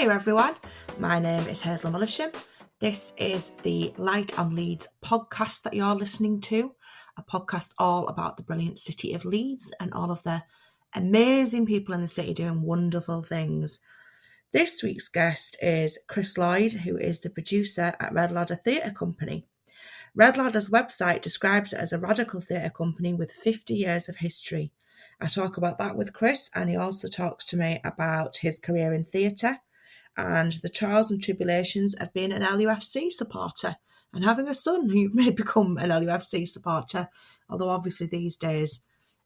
Hiya everyone, my name is Hazel Millisham. This is the Light on Leeds podcast that you're listening to, a podcast all about the brilliant city of Leeds and all of the amazing people in the city doing wonderful things. This week's guest is Chris Lloyd, who is the producer at Red Ladder Theatre Company. Red Ladder's website describes it as a radical theatre company with 50 years of history. I talk about that with Chris, and he also talks to me about his career in theatre and the trials and tribulations of being an LUFC supporter and having a son who may become an LUFC supporter, although obviously these days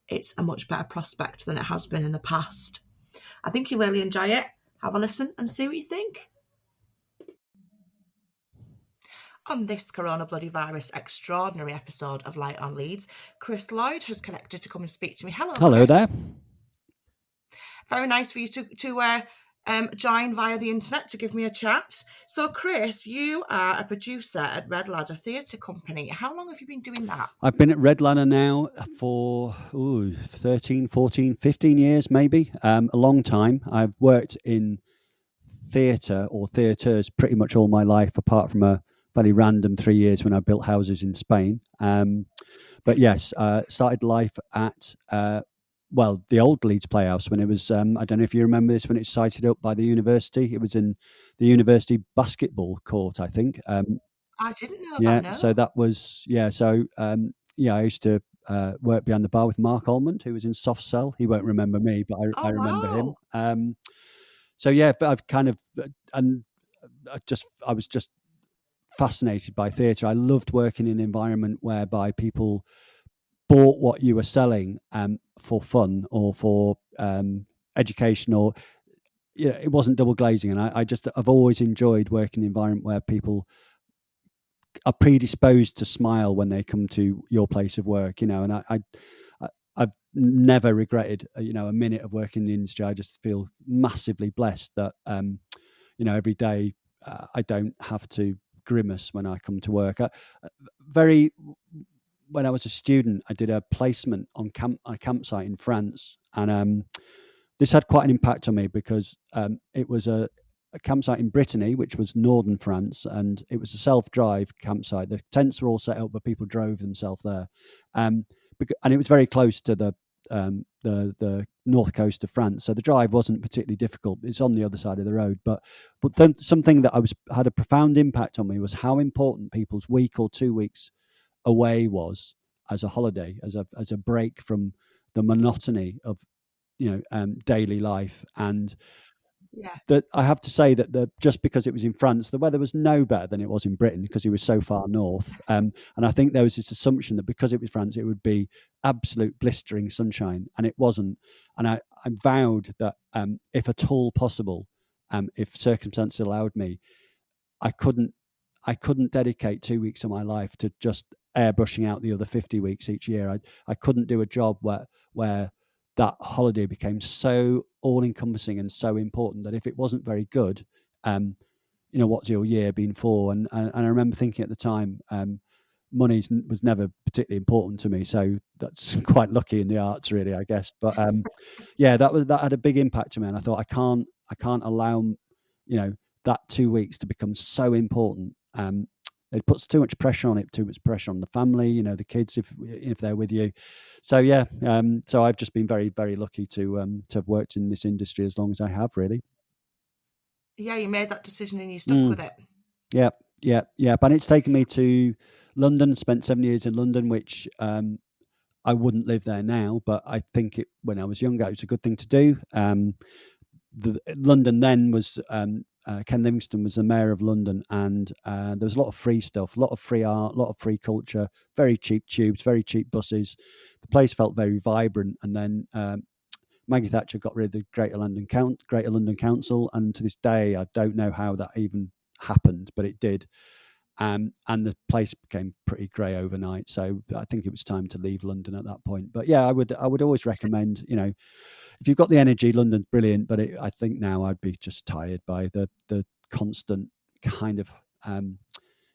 it's a much better prospect than it has been in the past. I think you'll really enjoy it. Have a listen and see what you think. On this corona bloody virus extraordinary episode of Light on Leeds, Chris Lloyd has connected to come and speak to me. Hello, Chris. There. Very nice for you to join via the internet to give me a chat. So, Chris, you are a producer at Red Ladder Theatre Company. How long have you been doing that? I've been at Red Ladder now for 13, 14, 15 years maybe, a long time. I've worked in theatre or theatres pretty much all my life, apart from a very random 3 years when I built houses in Spain. But yes, started life at the old Leeds Playhouse when it was, I don't know if you remember this, when it was sited up by the university. It was in the university basketball court, I think. I didn't know that, no. So that was, I used to work behind the bar with Mark Almond, who was in Soft Cell. He won't remember me, but I remember him. But I've kind of, and I was just fascinated by theatre. I loved working in an environment whereby people bought what you were selling for fun or for education, or it wasn't double glazing. And I've always enjoyed working in an environment where people are predisposed to smile when they come to your place of work, and I've never regretted a minute of working in the industry. I just feel massively blessed that every day I don't have to grimace when I come to work. When I was a student, I did a placement on a campsite in France, and this had quite an impact on me because it was a campsite in Brittany, which was northern France, and it was a self-drive campsite. The tents were all set up, but people drove themselves there, and it was very close to the north coast of France, so the drive wasn't particularly difficult. It's on the other side of the road, but then something that had a profound impact on me was how important people's week or 2 weeks away was as a holiday, as a break from the monotony of daily life. And that I have to say that just because it was in France, the weather was no better than it was in Britain because it was so far north. And I think there was this assumption that because it was France, it would be absolute blistering sunshine, and it wasn't. And I vowed that if at all possible, if circumstances allowed me, I couldn't dedicate 2 weeks of my life to just airbrushing out the other 50 weeks each year. I couldn't do a job where that holiday became so all-encompassing and so important that if it wasn't very good, what's your year been for? And I remember thinking at the time, money was never particularly important to me, so that's quite lucky in the arts, really, I guess. But that had a big impact to me, and I thought I can't allow that 2 weeks to become so important. It puts too much pressure on it, too much pressure on the family, the kids if they're with you. So so I've just been very, very lucky to have worked in this industry as long as I have, really. Yeah, you made that decision and you stuck with it. Yeah. And it's taken me to London. Spent 7 years in London, which I wouldn't live there now, but I think when I was younger, it was a good thing to do. London then was Ken Livingstone was the mayor of London, and there was a lot of free stuff, a lot of free art, a lot of free culture, very cheap tubes, very cheap buses. The place felt very vibrant. And then Maggie Thatcher got rid of the Greater London Council, and to this day I don't know how that even happened, but it did. And the place became pretty grey overnight. So I think it was time to leave London at that point. But yeah, I would always recommend, if you've got the energy, London's brilliant. But I think now I'd be just tired by the constant kind of,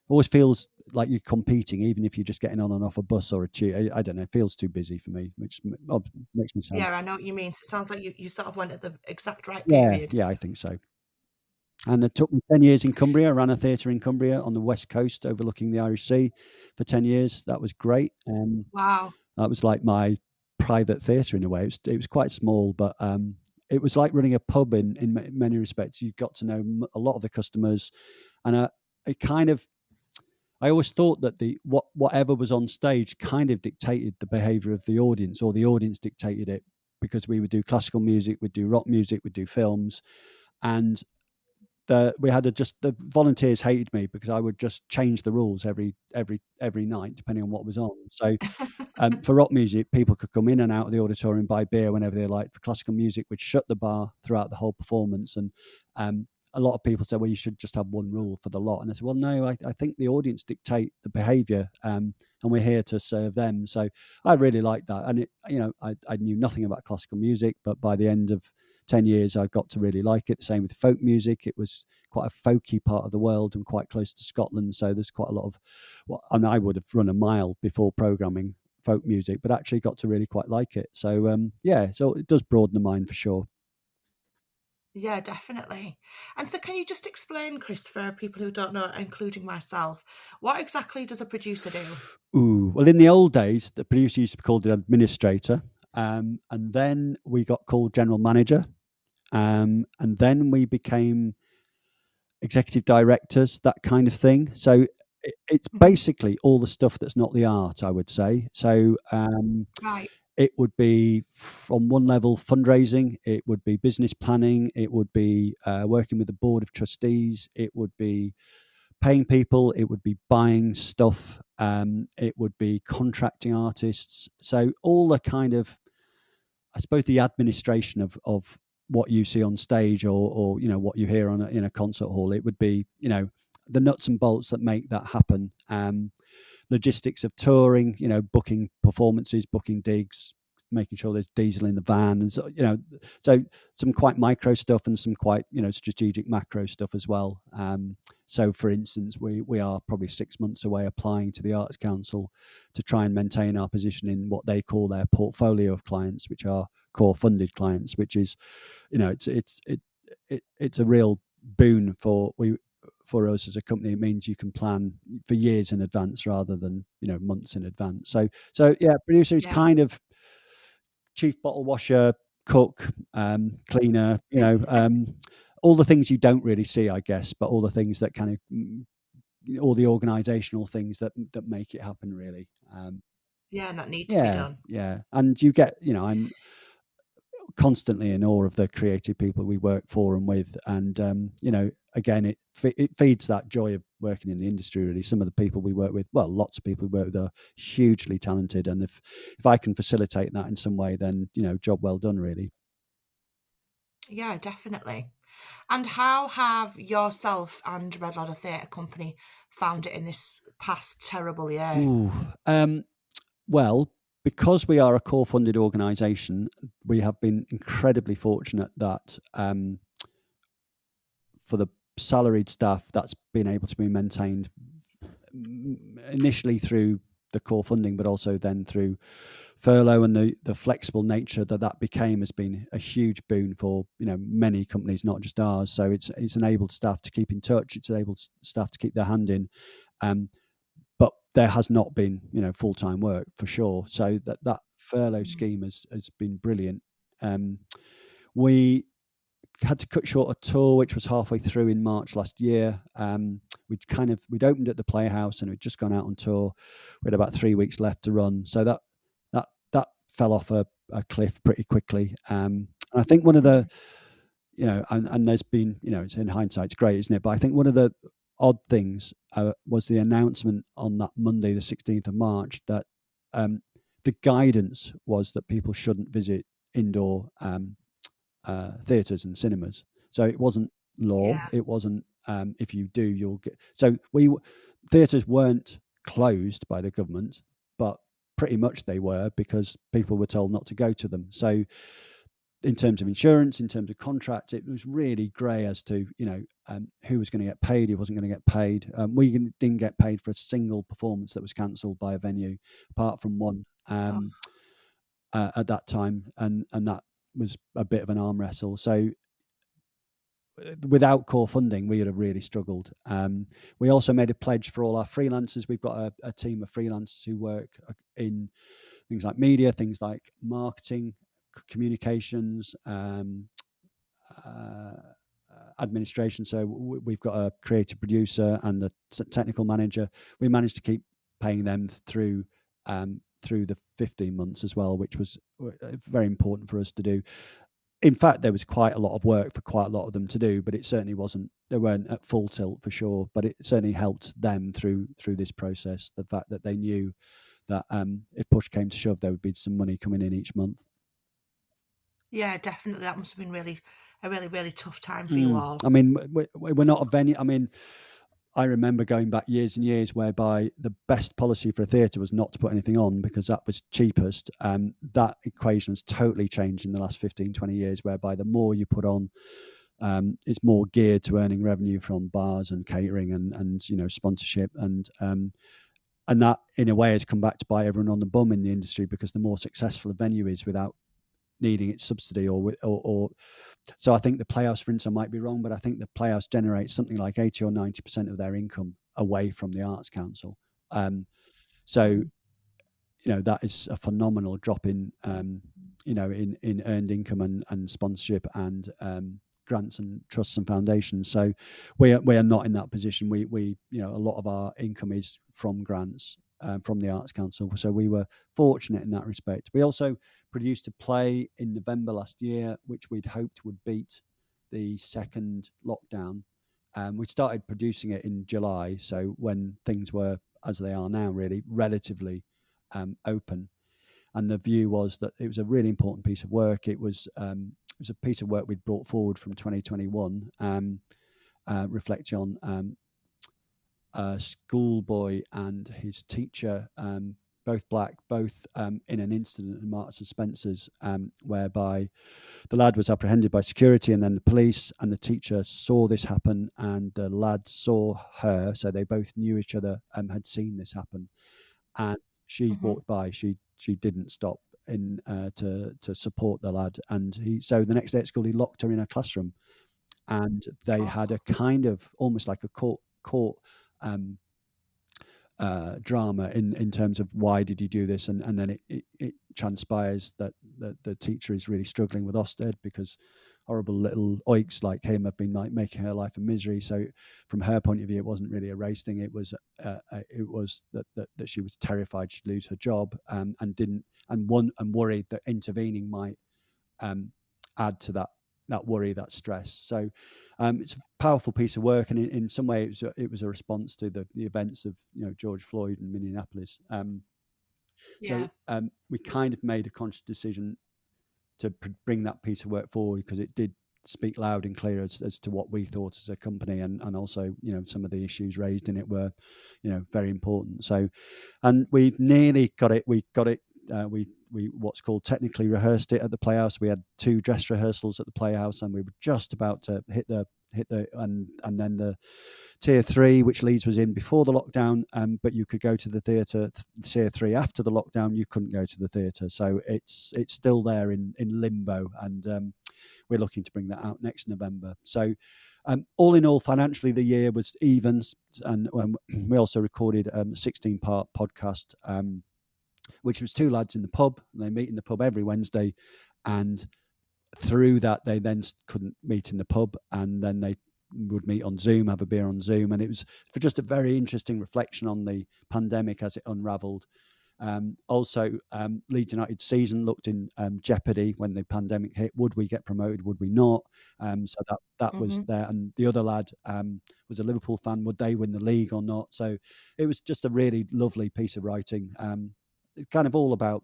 always feels like you're competing, even if you're just getting on and off a bus or a tube. I don't know, it feels too busy for me, which makes me sad. Yeah, I know what you mean. So it sounds like you sort of went at the exact right period. Yeah, I think so. And it took me 10 years in Cumbria. I ran a theatre in Cumbria on the west coast overlooking the Irish Sea for 10 years. That was great. Wow. That was like my private theatre in a way. It was quite small, but it was like running a pub in many respects. You got to know a lot of the customers, and it kind of. I always thought that whatever was on stage kind of dictated the behaviour of the audience, or the audience dictated it, because we would do classical music, we'd do rock music, we'd do films, and the volunteers hated me because I would just change the rules every night depending on what was on. So for rock music, people could come in and out of the auditorium, buy beer whenever they liked. For classical music, we'd shut the bar throughout the whole performance. And a lot of people said, well, you should just have one rule for the lot. And I said, well, no, I think the audience dictate the behaviour, and we're here to serve them. So I really liked that. And I knew nothing about classical music, but by the end of 10 years, I got to really like it. The same with folk music. It was quite a folky part of the world and quite close to Scotland. So there's quite a lot of, I would have run a mile before programming folk music, but actually got to really quite like it. So so it does broaden the mind for sure. Yeah, definitely. And so can you just explain, Chris, for people who don't know, including myself, what exactly does a producer do? Ooh, well, in the old days, the producer used to be called an administrator, and then we got called general manager, and then we became executive directors, that kind of thing. So it's basically all the stuff that's not the art, I would say. So Right. it would be, from one level, fundraising. It would be business planning. It would be working with the board of trustees. It would be paying people. It would be buying stuff. It would be contracting artists. So all the kind of, I suppose, the administration of what you see on stage, or what you hear in a concert hall. It would be the nuts and bolts that make that happen. Logistics of touring, booking performances, booking digs, making sure there's diesel in the van, and so some quite micro stuff and some quite strategic macro stuff as well. So, for instance, we are probably 6 months away applying to the Arts Council to try and maintain our position in what they call their portfolio of clients, which are core funded clients, which is it's a real boon for us as a company. It means you can plan for years in advance rather than months in advance. So yeah, producer is kind of chief bottle washer, cook, cleaner, all the things you don't really see, I guess, but all the things that kind of, all the organizational things that make it happen, really. Yeah, and that need to be done. Yeah, and you get, I'm constantly in awe of the creative people we work for and with, and again, it feeds that joy of working in the industry, really. Some of the people we work with, well, lots of people we work with, are hugely talented, and if I can facilitate that in some way, then job well done, really. Yeah, definitely. And how have yourself and Red Ladder Theatre Company found it in this past terrible year? Ooh, well, because we are a core funded organisation, we have been incredibly fortunate that for the salaried staff, that's been able to be maintained initially through the core funding, but also then through furlough, and the flexible nature that became has been a huge boon for many companies, not just ours. So it's enabled staff to keep in touch. It's enabled staff to keep their hand in. But there has not been full-time work for sure. So that furlough scheme has been brilliant. We had to cut short a tour which was halfway through in March last year. We'd opened at the Playhouse and we'd just gone out on tour. We had about 3 weeks left to run, so that fell off a cliff pretty quickly. And I think one of the and there's been it's, in hindsight, it's great, isn't it? But I think one of the odd things was the announcement on that Monday, the 16th of March, that the guidance was that people shouldn't visit indoor theatres and cinemas. So it wasn't law. It wasn't if you do, you'll get. So theatres weren't closed by the government, but pretty much they were, because people were told not to go to them. So in terms of insurance, in terms of contracts, it was really grey as to who was going to get paid, who wasn't going to get paid. We didn't get paid for a single performance that was cancelled by a venue, apart from one at that time, and that was a bit of an arm wrestle. So without core funding, we would have really struggled. We also made a pledge for all our freelancers. We've got a team of freelancers who work in things like media, things like marketing, communications, administration. So we've got a creative producer and a technical manager. We managed to keep paying them through the 15 months as well, which was very important for us to do. In fact, there was quite a lot of work for quite a lot of them to do, but it certainly wasn't. They weren't at full tilt for sure, but it certainly helped them through this process. The fact that they knew that if push came to shove, there would be some money coming in each month. Yeah, definitely. That must have been a really tough time for you all. I mean, we're not a venue. I mean, I remember going back years and years whereby the best policy for a theatre was not to put anything on because that was cheapest. That equation has totally changed in the last 15, 20 years, whereby the more you put on, it's more geared to earning revenue from bars and catering and sponsorship. And that, in a way, has come back to bite everyone on the bum in the industry, because the more successful a venue is without needing its subsidy or so I think the Playhouse, for instance, I might be wrong, but I think the Playhouse generates something like 80 or 90% of their income away from the Arts Council. So that is a phenomenal drop in in earned income and sponsorship and grants and trusts and foundations. So we are not in that position. We a lot of our income is from grants from the Arts Council. So we were fortunate in that respect. We also produced a play in November last year, which we'd hoped would beat the second lockdown. We started producing it in July, so when things were, as they are now, really relatively open. And the view was that it was a really important piece of work. It was a piece of work we'd brought forward from 2021, reflecting on a schoolboy and his teacher, both black, both in an incident in Marks and Spencer's, whereby the lad was apprehended by security and then the police, and the teacher saw this happen and the lad saw her. So they both knew each other, had seen this happen. And she walked by. She didn't stop to support the lad. And so the next day at school, he locked her in a classroom, and they had a kind of almost like a court drama in terms of why did he do this, and then it transpires that the teacher is really struggling with Ofsted because horrible little oiks like him have been like making her life a misery. So from her point of view, it wasn't really a race thing. It was that she was terrified she'd lose her job, and worried that intervening might add to that worry, that stress. So it's a powerful piece of work, and in some way it was a response to the events of George Floyd in Minneapolis. So we kind of made a conscious decision to bring that piece of work forward because it did speak loud and clear as to what we thought as a company, and also some of the issues raised in it were very important. So, and we nearly got it. We got it. We what's called technically rehearsed it at the Playhouse. We had 2 dress rehearsals at the Playhouse, and we were just about to hit the and then the Tier 3, which Leeds was in before the lockdown, but you could go to the theatre. Tier 3 after the lockdown, you couldn't go to the theatre. So it's still there in limbo, and we're looking to bring that out next November. So all in all, financially, the year was even, and we also recorded a 16-part podcast, which was 2 lads in the pub. They meet in the pub every Wednesday, and through that, they then couldn't meet in the pub, and then they would meet on Zoom, have a beer on Zoom, and it was for just a very interesting reflection on the pandemic as it unravelled. Also, Leeds United season looked in jeopardy when the pandemic hit. Would we get promoted? Would we not? So that was there. And the other lad was a Liverpool fan. Would they win the league or not? So it was just a really lovely piece of writing. Kind of all about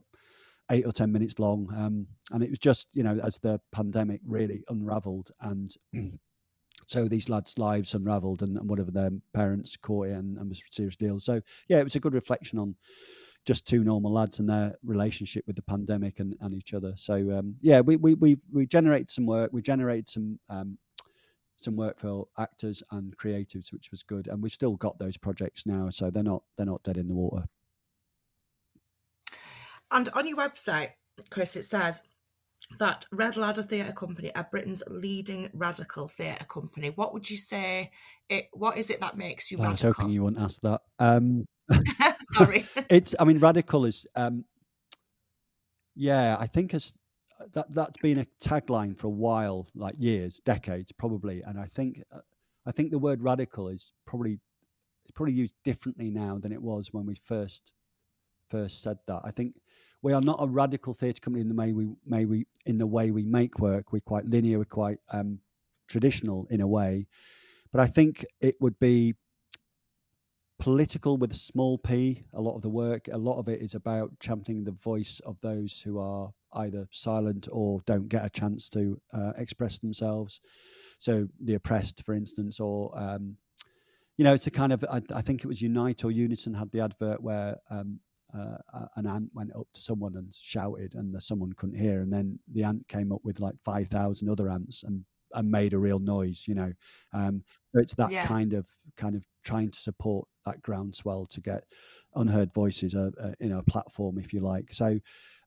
8 or 10 minutes long, and it was just as the pandemic really unravelled, and so these lads' lives unravelled, and whatever their parents caught it and was a serious deal. So yeah, it was a good reflection on just 2 normal lads and their relationship with the pandemic and each other. So yeah, we generated some work. We generated some work for actors and creatives, which was good, and we've still got those projects now, so they're not dead in the water. And on your website, Chris, it says that Red Ladder Theatre Company are Britain's leading radical theatre company. What would you say? What is it that makes you I was hoping radical? you wouldn't ask that. Sorry. I mean, radical is, yeah, I think that's been a tagline for a while, like years, decades, probably. And I think the word radical is probably used differently now than it was when we first said that. I think we are not a radical theatre company in the way we make work. We're quite linear. We're quite traditional in a way, but I think it would be political with a small p. A lot of the work, a lot of it is about championing the voice of those who are either silent or don't get a chance to express themselves. So the oppressed, for instance, or it's a kind of, I think it was Unite or Unison had the advert where an ant went up to someone and shouted, and someone couldn't hear, and then the ant came up with like 5,000 other ants and made a real noise. So it's that Yeah. kind of trying to support that groundswell to get unheard voices, a platform, if you like. So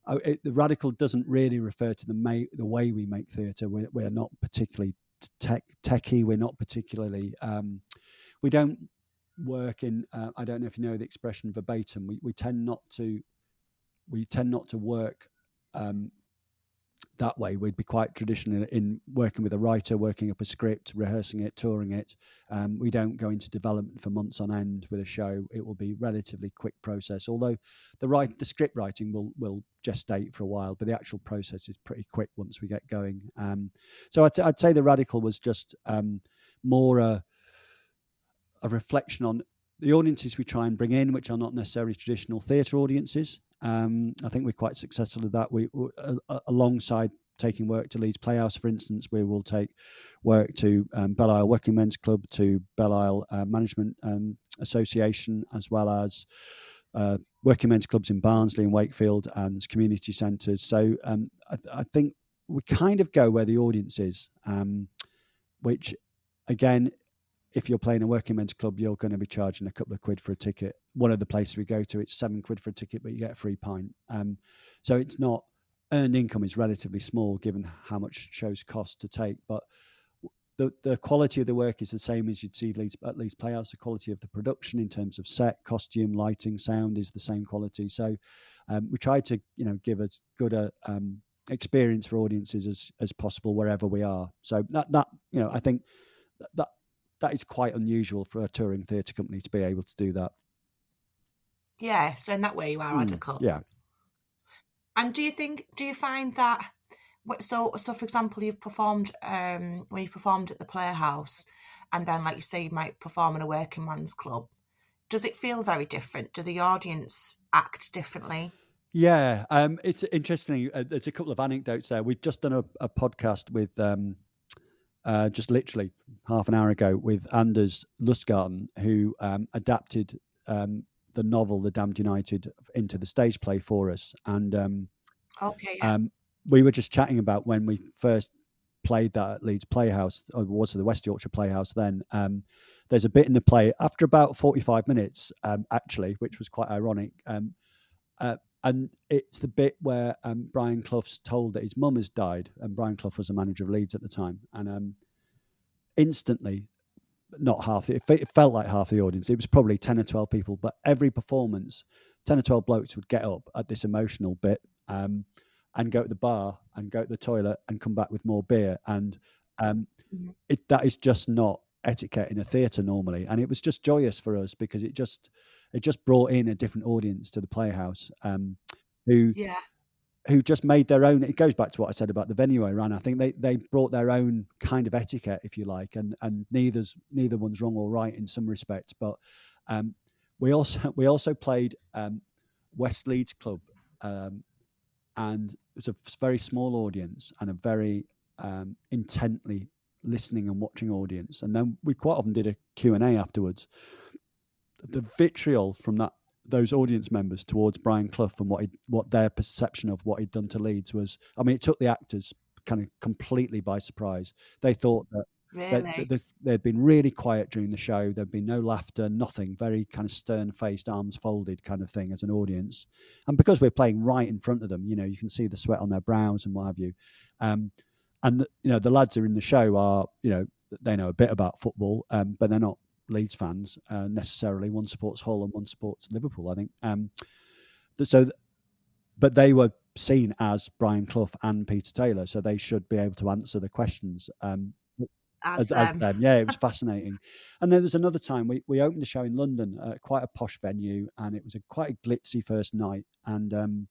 the radical doesn't really refer to the way we make theatre. We're not particularly techie. We're not particularly. We don't work in. I don't know if you know the expression verbatim. We tend not to. We tend not to work that way. We'd be quite traditional in working with a writer, working up a script, rehearsing it, touring it. We don't go into development for months on end with a show. It will be relatively quick process. Although the script writing will gestate for a while, but the actual process is pretty quick once we get going. So I'd say the radical was just more a reflection on the audiences we try and bring in, which are not necessarily traditional theatre audiences. I think we're quite successful at that. We alongside taking work to Leeds Playhouse, for instance, we will take work to Belle Isle Working Men's Club, to Belle Isle Management Association, as well as working men's clubs in Barnsley and Wakefield and community centres. So I think we kind of go where the audience is, which again, if you're playing a working men's club, you're going to be charging a couple of quid for a ticket. One of the places we go to, it's 7 quid for a ticket, but you get a free pint. So it's not, earned income is relatively small given how much shows cost to take. But the quality of the work is the same as you'd see at Leeds Playhouse. The quality of the production in terms of set, costume, lighting, sound is the same quality. So we try to give as good a experience for audiences as possible wherever we are. So that I think that is quite unusual for a touring theatre company to be able to do that. Yeah. So in that way, you are radical. Yeah. And do you find that, so for example, you've performed when you performed at the Playhouse, and then like you say, you might perform in a working man's club. Does it feel very different? Do the audience act differently? Yeah, it's interesting. There's a couple of anecdotes there. We've just done a podcast with just literally half an hour ago with Anders Lustgarten, who adapted the novel The Damned United into the stage play for us. And Okay, yeah. We were just chatting about when we first played that at Leeds Playhouse, or was it the West Yorkshire Playhouse then. There's a bit in the play after about 45 minutes, actually, which was quite ironic. And it's the bit where Brian Clough's told that his mum has died, and Brian Clough was the manager of Leeds at the time. And instantly, not half, it felt like half the audience. It was probably 10 or 12 people, but every performance, 10 or 12 blokes would get up at this emotional bit and go to the bar and go to the toilet and come back with more beer. And that is just not etiquette in a theatre normally. And it was just joyous for us because it just brought in a different audience to the Playhouse who just made their own. It goes back to what I said about the venue I ran. I think they brought their own kind of etiquette, if you like, and neither one's wrong or right in some respects. But we also played West Leeds Club, and it was a very small audience and a very intently listening and watching audience. And then we quite often did a Q&A afterwards. The vitriol from those audience members towards Brian Clough and what their perception of what he'd done to Leeds was, I mean, it took the actors kind of completely by surprise. They thought that Really? They'd been really quiet during the show. There'd been no laughter, nothing. Very kind of stern-faced, arms folded kind of thing as an audience. And because we're playing right in front of them, you can see the sweat on their brows and what have you. And the lads who are in the show are, they know a bit about football, but they're not Leeds fans necessarily. One supports Hull and one supports Liverpool, I think. But they were seen as Brian Clough and Peter Taylor, so they should be able to answer the questions. As As them. them. Yeah, it was fascinating. And there was another time we opened the show in London, quite a posh venue, and it was quite a glitzy first night. And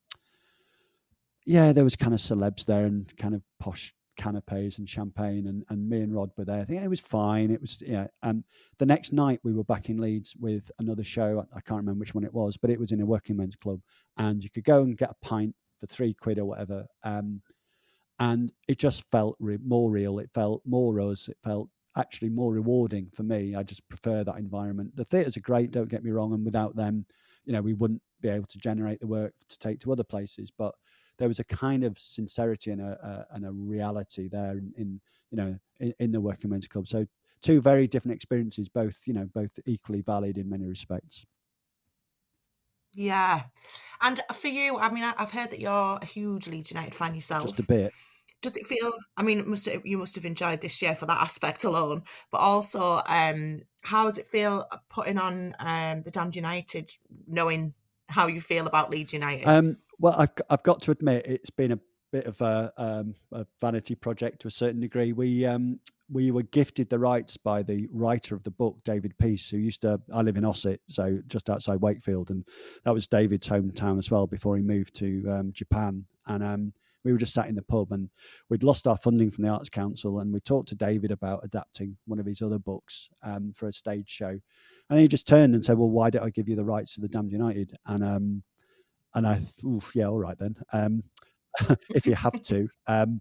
there was kind of celebs there and kind of posh canapes and champagne, and me and Rod were there. I think it was fine. It was the next night we were back in Leeds with another show. I can't remember which one it was, but it was in a working men's club, and you could go and get a pint for £3 or whatever. And it just felt more real. It felt more us. It felt actually more rewarding for me. I just prefer that environment. The theatres are great, don't get me wrong, and without them, we wouldn't be able to generate the work to take to other places. But there was a kind of sincerity and a reality there in the working men's club. So two very different experiences, both equally valid in many respects. Yeah. And for you, I mean, I've heard that you're a huge Leeds United fan yourself. Just a bit. Does it feel? I mean, you must have enjoyed this year for that aspect alone, but also, how does it feel putting on the Damned United, knowing how you feel about Leeds United? Well, I've got to admit it's been a bit of a vanity project to a certain degree. We were gifted the rights by the writer of the book, David Peace, who I live in Ossett, so just outside Wakefield, and that was David's hometown as well before he moved to Japan. And we were just sat in the pub, and we'd lost our funding from the Arts Council, and we talked to David about adapting one of his other books for a stage show. And he just turned and said, "Well, why don't I give you the rights to the Damned United?" And I, yeah, all right then, if you have to. And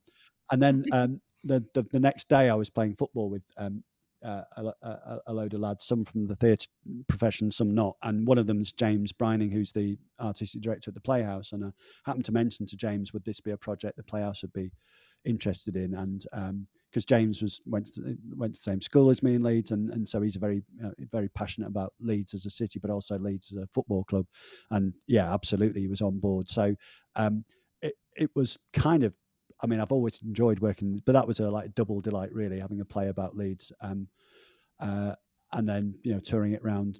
then the next day I was playing football with a load of lads, some from the theatre profession, some not. And one of them is James Brining, who's the artistic director at the Playhouse. And I happened to mention to James, would this be a project the Playhouse would be interested in? And because James went to the same school as me in Leeds, and so he's very passionate about Leeds as a city, but also Leeds as a football club. And yeah, absolutely, he was on board. So it was kind of, I mean, I've always enjoyed working, but that was a double delight, really, having a play about Leeds, and then touring it around.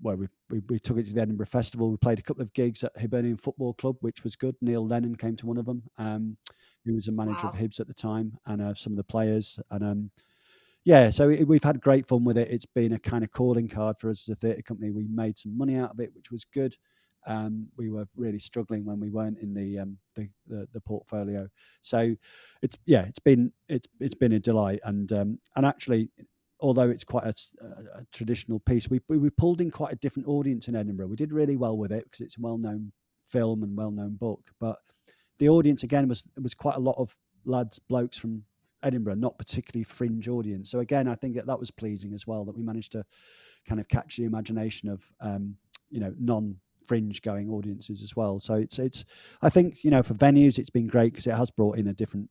Well, we took it to the Edinburgh Festival. We played a couple of gigs at Hibernian Football Club, which was good. Neil Lennon came to one of them. Who was a manager of Hibs at the time, and some of the players. And so we've had great fun with it. It's been a kind of calling card for us as a theatre company. We made some money out of it, which was good. We were really struggling when we weren't in the portfolio. So it's been a delight, and actually, although it's quite a traditional piece, we pulled in quite a different audience in Edinburgh. We did really well with it because it's a well-known film and well-known book, but the audience again was quite a lot of blokes from Edinburgh, not particularly fringe audience. So again, I think that was pleasing as well, that we managed to kind of catch the imagination of non-fringe going audiences as well. So it's I think for venues it's been great because it has brought in a different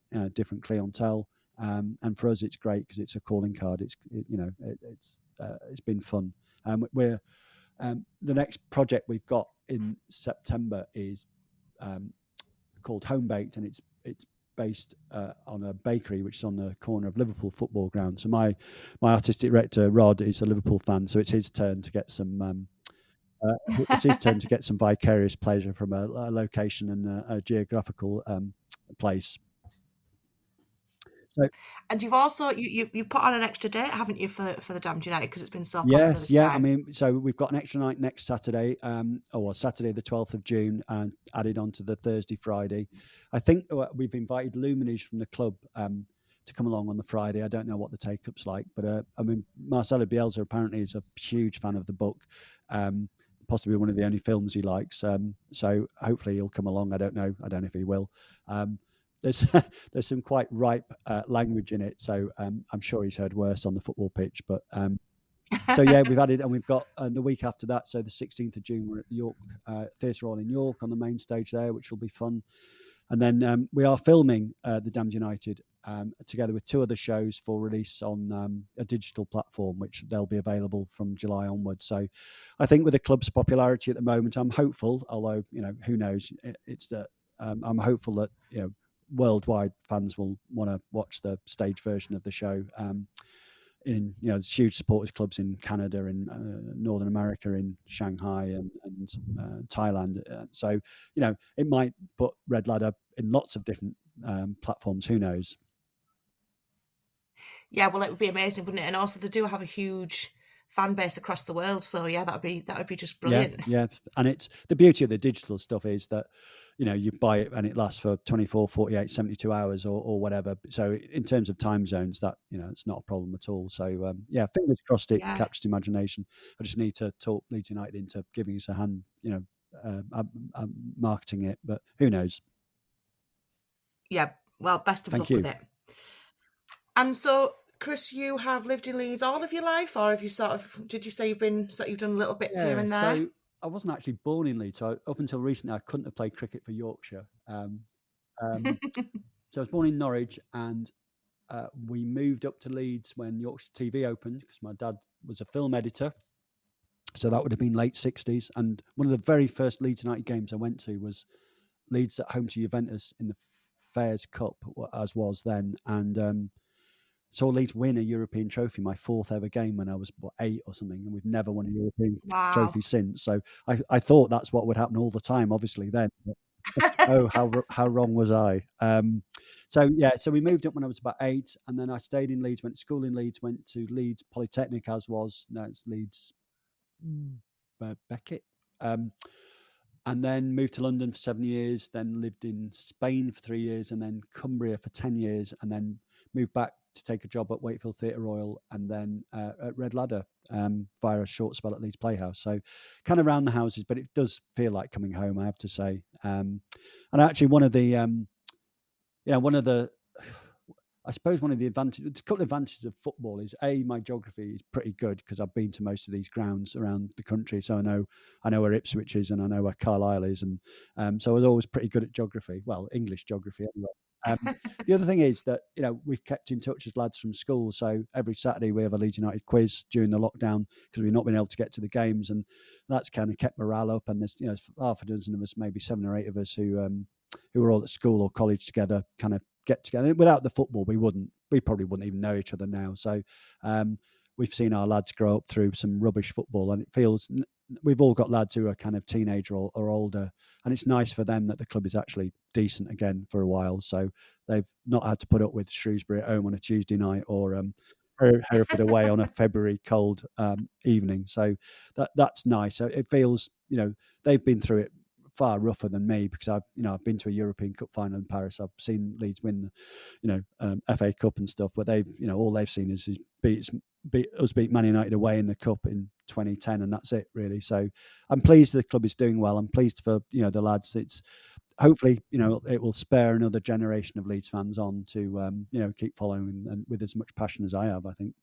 clientele, and for us it's great because it's a calling card. It's been fun. We're the next project we've got in September is called Home Baked, and it's based on a bakery which is on the corner of Liverpool football ground. So my artistic director Rod is a Liverpool fan, so it's his turn to get some vicarious pleasure from a location and a geographical place. So, and you've also you've put on an extra date, haven't you, for the Damned United, because it's been so popular this time? I mean, so we've got an extra night next Saturday, Saturday the 12th of June, and added on to the Thursday, Friday. I think we've invited luminaries from the club to come along on the Friday. I don't know what the take-up's like, but I mean, Marcelo Bielsa apparently is a huge fan of the book, possibly one of the only films he likes. So hopefully he'll come along. I don't know if he will. There's some quite ripe language in it, so I'm sure he's heard worse on the football pitch. But so yeah, we've added, and we've got the week after that, so the 16th of June, we're at the York Theatre Hall in York on the main stage there, which will be fun. And then we are filming the Damned United together with 2 other shows for release on a digital platform, which they'll be available from July onwards. So I think with the club's popularity at the moment, I'm hopeful, although, who knows, it's that I'm hopeful that, worldwide fans will want to watch the stage version of the show. There's huge supporters clubs in Canada, in Northern America, in Shanghai and Thailand. So it might put Red Ladder in lots of different platforms. Who knows? Yeah, well, it would be amazing, wouldn't it? And also, they do have a huge fan base across the world. So yeah, that would be just brilliant. Yeah. And it's the beauty of the digital stuff is that, you buy it and it lasts for 24, 48, 72 hours or whatever. So in terms of time zones, that, it's not a problem at all. So fingers crossed it Yeah. captures imagination. I just need to talk Leeds United into giving us a hand, marketing it, but who knows? Yeah. Well, best of Thank luck you. with it. And so, Chris, you have lived in Leeds all of your life, or have you did you say you've done little bits here and there? So I wasn't actually born in Leeds. So up until recently, I couldn't have played cricket for Yorkshire. So I was born in Norwich, and we moved up to Leeds when Yorkshire TV opened because my dad was a film editor. So that would have been late 60s. And one of the very first Leeds United games I went to was Leeds at home to Juventus in the Fairs Cup, as was then. And saw Leeds win a European trophy, my 4th ever game when I was 8 or something. And we've never won a European trophy since. So I thought that's what would happen all the time, obviously, then. Oh, how wrong was I? So we moved up when I was about 8, and then I stayed in Leeds, went to school in Leeds, went to Leeds Polytechnic, as was. Now it's Leeds Beckett. And then moved to London for 7 years, then lived in Spain for 3 years, and then Cumbria for 10 years, and then moved back to take a job at Wakefield Theatre Royal, and then at Red Ladder via a short spell at Leeds Playhouse. So kind of round the houses, but it does feel like coming home, I have to say. And actually one of the I suppose one of the advantages, a couple of advantages of football is my geography is pretty good because I've been to most of these grounds around the country, so I know where Ipswich is and I know where Carlisle is, and so I was always pretty good at geography. Well, English geography anyway. The other thing is that we've kept in touch as lads from school, so every Saturday we have a Leeds United quiz during the lockdown because we've not been able to get to the games, and that's kind of kept morale up. And there's half a dozen of us, maybe 7 or 8 of us who were all at school or college together, kind of get together. Without the football, we probably wouldn't even know each other now. So we've seen our lads grow up through some rubbish football, and it feels we've all got lads who are kind of teenager or older, and it's nice for them that the club is actually decent again for a while. So they've not had to put up with Shrewsbury at home on a Tuesday night or Hereford away on a February cold evening. So that's nice. So it feels they've been through it far rougher than me because I've been to a European Cup final in Paris. I've seen Leeds win FA Cup and stuff, but they've all they've seen is beat Man United away in the cup in 2010, and that's it really. So I'm pleased the club is doing well. I'm pleased for the lads. It's hopefully it will spur another generation of Leeds fans on to keep following and with as much passion as I have, I think.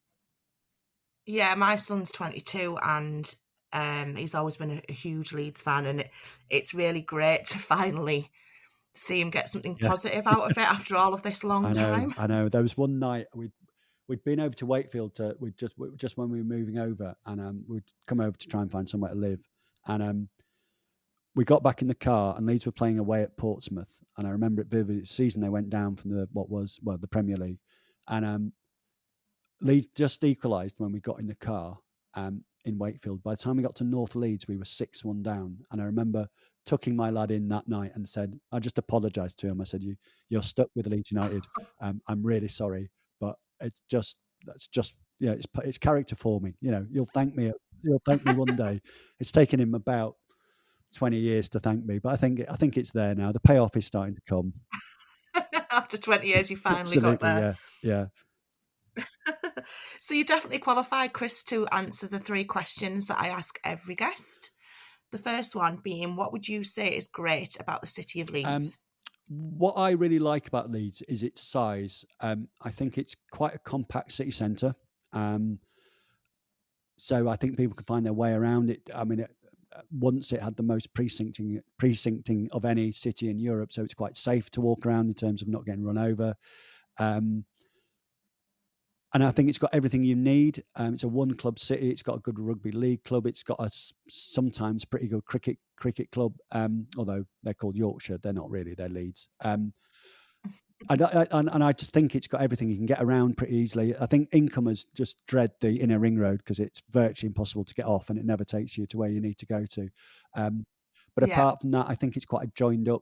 Yeah, my son's 22 and he's always been a huge Leeds fan, and it's really great to finally see him get something positive out of it after all of this long time. I know. There was one night we'd been over to Wakefield just when we were moving over, and we'd come over to try and find somewhere to live, and we got back in the car, and Leeds were playing away at Portsmouth, and I remember it vividly. The season they went down from the Premier League, and Leeds just equalised when we got in the car in Wakefield. By the time we got to North Leeds, we were 6-1 down. And I remember tucking my lad in that night and said, I just apologised to him. I said, you're stuck with Leeds United. I'm really sorry, but it's character forming. You'll thank me one day. It's taken him about 20 years to thank me, but I think it's there now. The payoff is starting to come. After 20 years, you finally got there. Yeah. So you definitely qualify, Chris, to answer the 3 questions that I ask every guest. The first one being, what would you say is great about the city of Leeds? What I really like about Leeds is its size. I think it's quite a compact city centre. So I think people can find their way around it. I mean, once it had the most precincting of any city in Europe, so it's quite safe to walk around in terms of not getting run over. And I think it's got everything you need. It's a one-club city. It's got a good rugby league club. It's got a sometimes pretty good cricket club. Although they're called Yorkshire, they're not really. They're Leeds. And I just think it's got everything. You can get around pretty easily. I think incomers just dread the inner ring road because it's virtually impossible to get off, and it never takes you to where you need to go to. But Yeah. apart from that, I think it's quite a joined up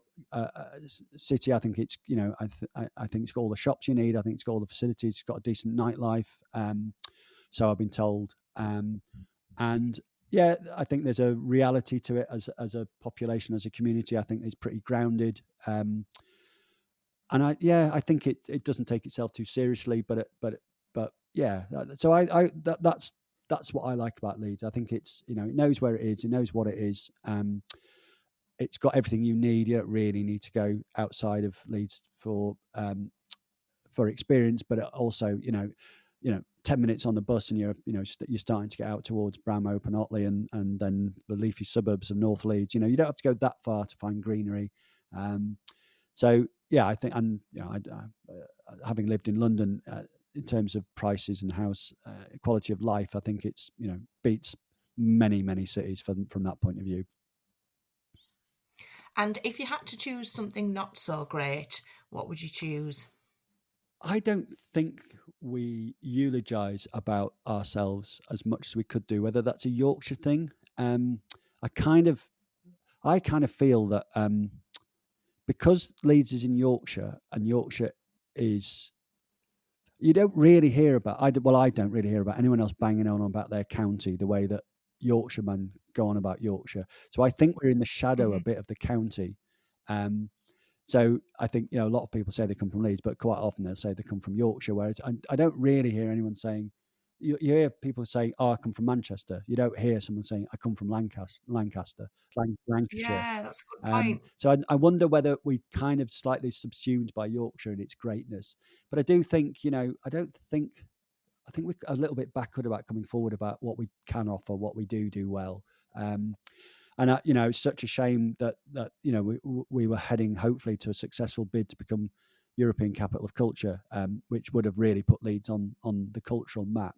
city. I think it's, I think it's got all the shops you need. I think it's got all the facilities. It's got a decent nightlife. So I've been told. And yeah, I think there's a reality to it as a population, as a community. I think it's pretty grounded. And I think it doesn't take itself too seriously, but yeah. So that's what I like about Leeds. I think it's, it knows where it is, it knows what it is. It's got everything you need. You don't really need to go outside of Leeds for experience, but also, 10 minutes on the bus and you're starting to get out towards Bramhope and Otley and then the leafy suburbs of North Leeds. You don't have to go that far to find greenery. So yeah, I think, and having lived in London, in terms of prices and house quality of life, I think it's beats many cities from that point of view. And if you had to choose something not so great, what would you choose? I don't think we eulogise about ourselves as much as we could do. Whether that's a Yorkshire thing, I kind of feel that because Leeds is in Yorkshire and Yorkshire is, you don't really hear about. I don't really hear about anyone else banging on about their county the way that Yorkshiremen go on about Yorkshire. So I think we're in the shadow a bit of the county. So I think, a lot of people say they come from Leeds, but quite often they'll say they come from Yorkshire, whereas I don't really hear anyone saying, you hear people say, oh, I come from Manchester. You don't hear someone saying, I come from Lancashire. Yeah, that's a good point. So I wonder whether we kind of slightly subsumed by Yorkshire and its greatness. But I do think, I think we're a little bit backward about coming forward about what we can offer, what we do well. And it's such a shame that we were heading hopefully to a successful bid to become European capital of culture, which would have really put Leeds on the cultural map.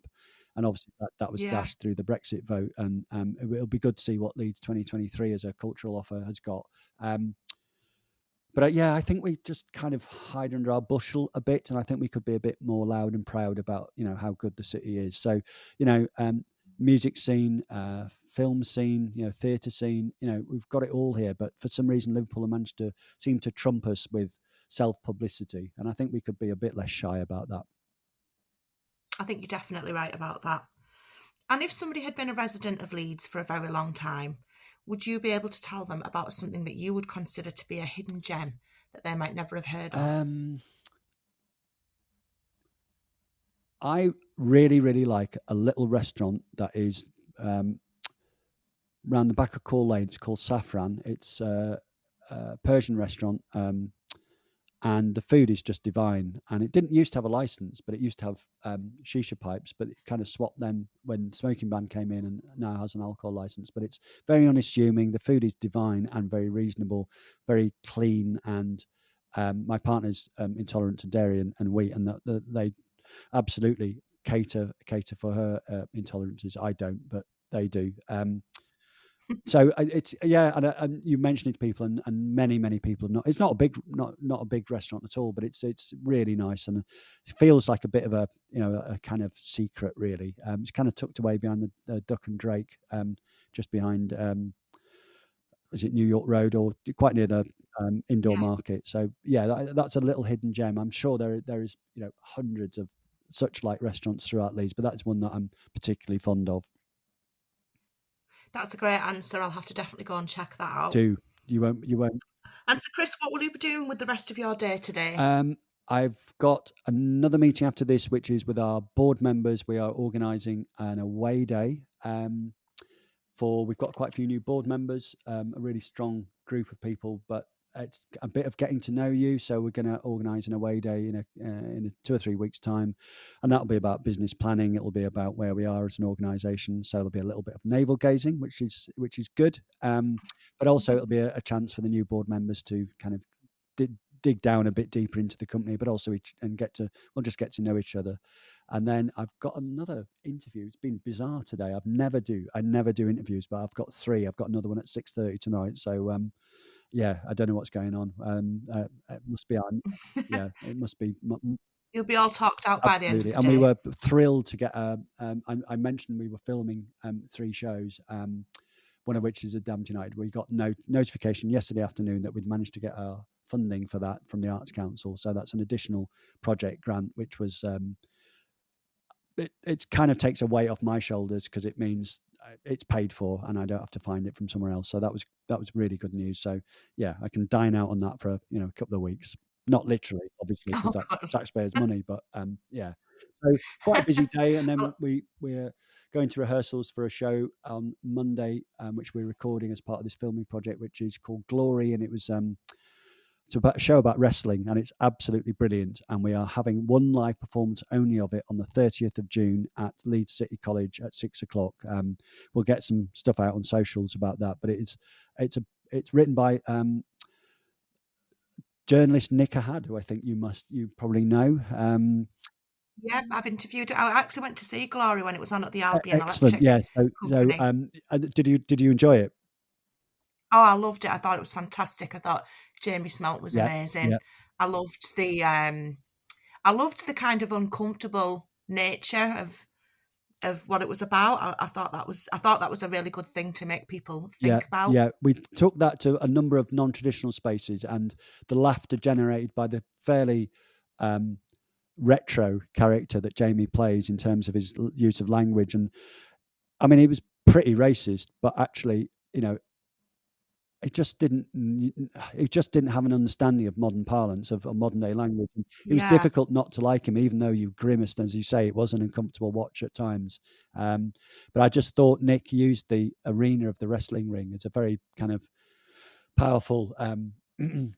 And obviously that was dashed through the Brexit vote. And it'll be good to see what Leeds 2023 as a cultural offer has got. But I think we just kind of hide under our bushel a bit, and I think we could be a bit more loud and proud about how good the city is. So music scene, film scene, theatre scene, we've got it all here. But for some reason, Liverpool have managed to seem to trump us with self-publicity, and I think we could be a bit less shy about that. I think you're definitely right about that. And if somebody had been a resident of Leeds for a very long time, would you be able to tell them about something that you would consider to be a hidden gem that they might never have heard of? I really, really like a little restaurant that is round the back of Call Lane. It's called Saffron. It's a Persian restaurant, and the food is just divine. And it didn't used to have a license, but it used to have shisha pipes, but it kind of swapped them when the smoking ban came in, and now has an alcohol license. But it's very unassuming. The food is divine and very reasonable, very clean. And my partner's intolerant to dairy and wheat, and they absolutely cater for her intolerances. I don't, but they do. So it's and you mentioned it to people, and many people have not. It's not a big restaurant at all, but it's really nice, and it feels like a bit of a a kind of secret, really. It's kind of tucked away behind the Duck and Drake, just behind is it New York Road, or quite near the indoor market. So that's a little hidden gem. I'm sure there is hundreds of such like restaurants throughout Leeds, but that's one that I'm particularly fond of. That's a great answer. I'll have to definitely go and check that out. You won't. And so, Chris, what will you be doing with the rest of your day today? I've got another meeting after this, which is with our board members. We are organising an away day. We've got quite a few new board members, a really strong group of people, but it's a bit of getting to know you. So we're going to organise an away day in 2 or 3 weeks' time, and that'll be about business planning. It'll be about where we are as an organisation. So there'll be a little bit of navel gazing, which is good. But also it'll be a chance for the new board members to kind of dig down a bit deeper into the company, but also we'll just get to know each other. And then I've got another interview. It's been bizarre today. I never do interviews, but I've got 3. I've got another one at 6:30 tonight. So yeah, I don't know what's going on. It must be yeah, it must be You'll be all talked out by the end of absolutely. the And day. we were thrilled to get I mentioned we were filming 3 shows, one of which is a Damned United. We got notification yesterday afternoon that we'd managed to get our funding for that from the Arts Council. So that's an additional project grant, which was it kind of takes a weight off my shoulders, because it means it's paid for and I don't have to find it from somewhere else. So that was really good news. So yeah, I can dine out on that for a couple of weeks. Not literally, obviously, because Oh, that's God. taxpayers' money, but yeah. So quite a busy day, and then Well, we're going to rehearsals for a show on Monday, which we're recording as part of this filming project, which is called Glory, and it's about a show about wrestling, and it's absolutely brilliant. And we are having one live performance only of it on the 30th of June at Leeds City College at 6:00. We'll get some stuff out on socials about that, but it's written by journalist Nick Ahad, who I think you probably know. yeah, I've interviewed. I actually went to see Glory when it was on at the Albion Excellent, Electric yeah. Company. Did you enjoy it? Oh, I loved it. I thought it was fantastic. I thought Jamie Smelt was Yeah, amazing. yeah, I loved the kind of uncomfortable nature of what it was about. I thought that was a really good thing to make people yeah, think about. yeah. We took that to a number of non-traditional spaces, and the laughter generated by the fairly retro character that Jamie plays in terms of his use of language. And I mean, he was pretty racist, but actually, he just didn't have an understanding of modern parlance, of modern day language. And it was Yeah, difficult not to like him, even though you grimaced, as you say. It was an uncomfortable watch at times. But I just thought Nick used the arena of the wrestling ring as a very kind of powerful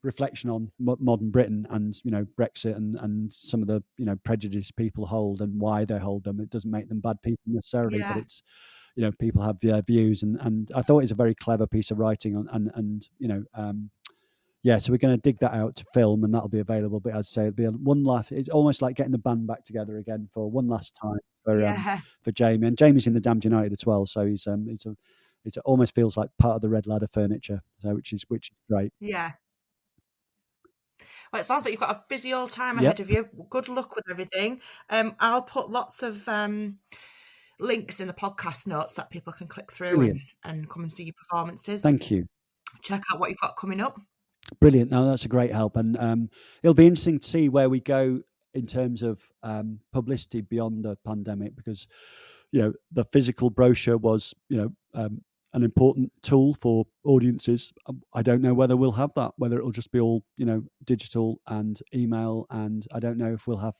reflection on modern Britain, and Brexit, and some of the prejudice people hold and why they hold them. It doesn't make them bad people necessarily, but yeah, it's people have their views, and I thought it's a very clever piece of writing yeah, so we're going to dig that out to film, and that'll be available. But I'd say it'll be one last. It's almost like getting the band back together again for one last time yeah, for Jamie, and Jamie's in the Damned United as well, so it almost feels like part of the Red Ladder furniture, so which is great. yeah. Well, it sounds like you've got a busy old time ahead Yep, of you. Good luck with everything. I'll put lots of links in the podcast notes that people can click through brilliant. and come and see your performances. Thank you. Check out what you've got coming up. Brilliant. No, that's a great help, and it'll be interesting to see where we go in terms of publicity beyond the pandemic, because the physical brochure was an important tool for audiences. I don't know whether we'll have that, whether it'll just be all digital and email, and I don't know if we'll have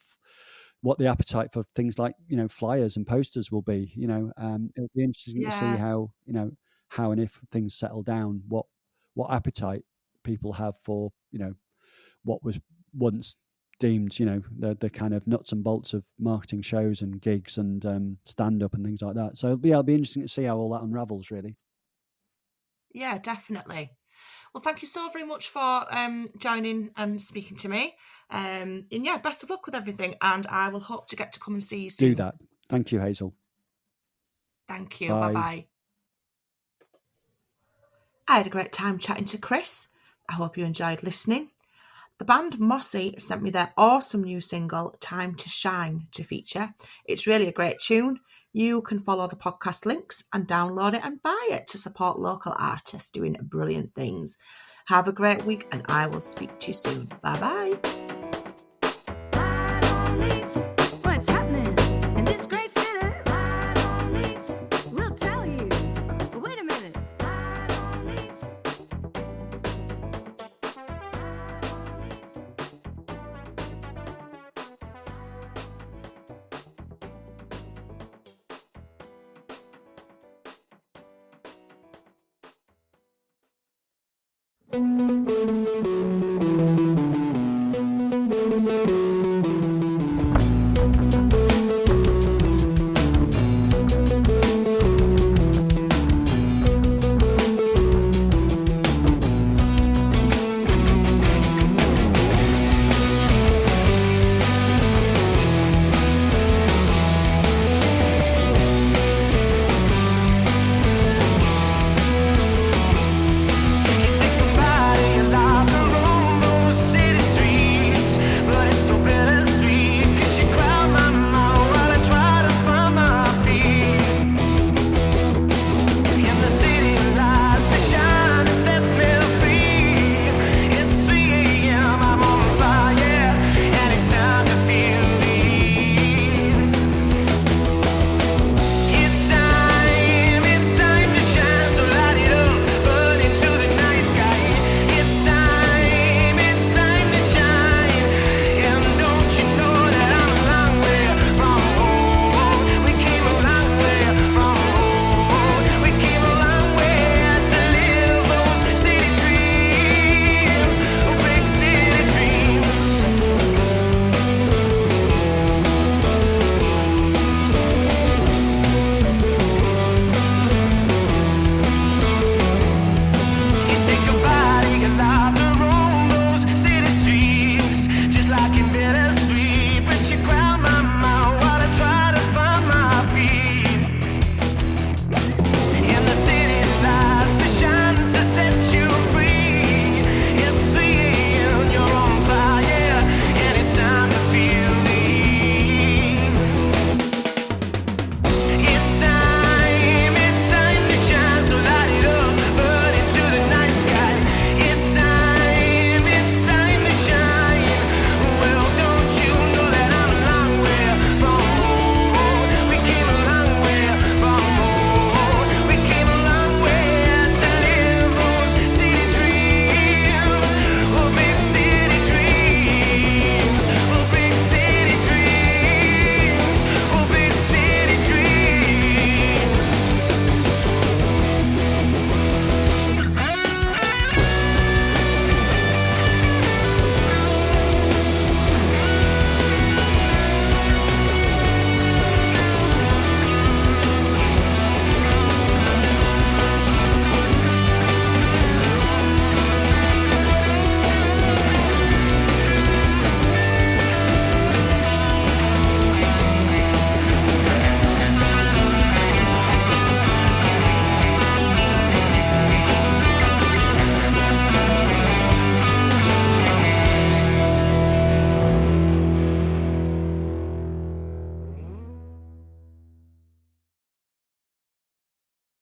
what the appetite for things like flyers and posters will be. It'll be interesting to see Yeah, how and if things settle down, what appetite people have for what was once deemed the kind of nuts and bolts of marketing shows and gigs and stand up and things like that. So it'll be interesting to see how all that unravels, really. yeah, definitely. Well, thank you so very much for joining and speaking to me. And yeah, best of luck with everything. And I will hope to get to come and see you Do soon. that. Thank you, Hazel. Thank you. Bye Bye. bye. I had a great time chatting to Chris. I hope you enjoyed listening. The band Mossy sent me their awesome new single, Time to Shine, to feature. It's really a great tune. You can follow the podcast links and download it and buy it to support local artists doing brilliant things. Have a great week, and I will speak to you soon. Bye bye. What's happening in this great city? We'll tell you. Wait a minute.